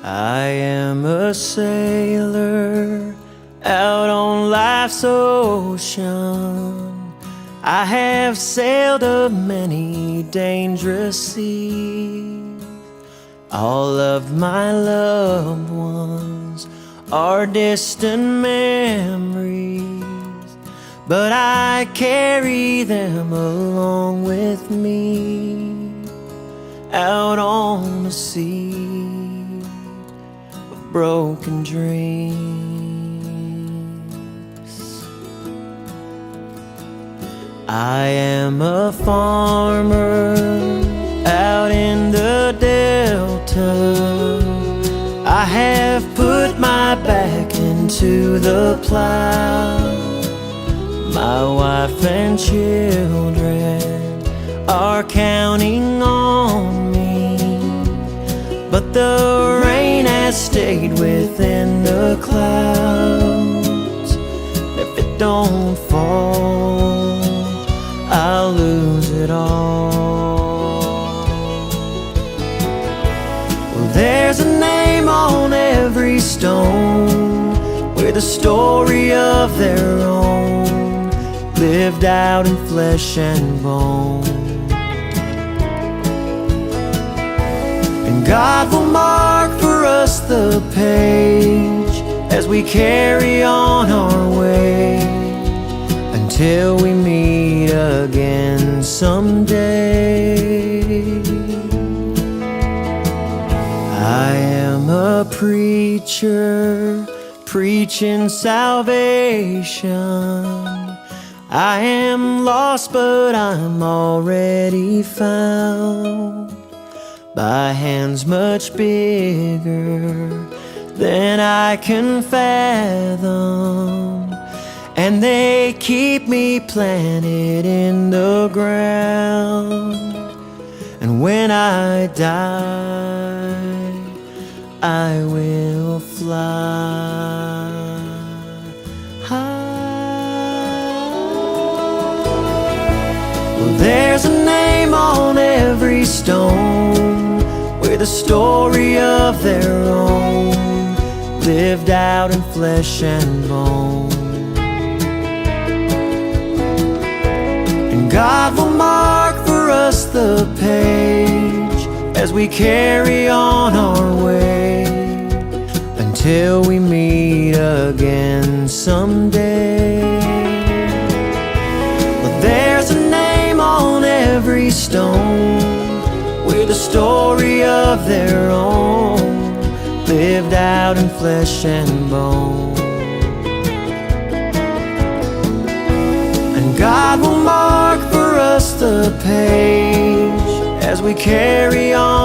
I am a sailor out on life's ocean. I have sailed a many dangerous seas. All of my loved ones are distant memories, but I carry them along with me out on the sea of broken dreams. I am a farmer out in the Delta. I have put my back into the plow. My wife and children are counting on me, but the rain has stayed within the clouds. If it don't fall, I'll lose it all. Well, there's a name on every stone with a story of their own, lived out in flesh and bone. And God will mark for us the page as we carry on our way until we meet again someday. I am a preacher preaching salvation. I am lost, but I'm already found by hands much bigger than I can fathom, and they keep me planted in the ground. And when I die, I will fly high. Well, there's a name on every stone with a story of their own, lived out in flesh and bone. And God will mark for us the page as we carry on our way until we meet again someday. Well, there's a name on every stone with a story of their own, lived out in flesh and bone. And God will mark for us the page as we carry on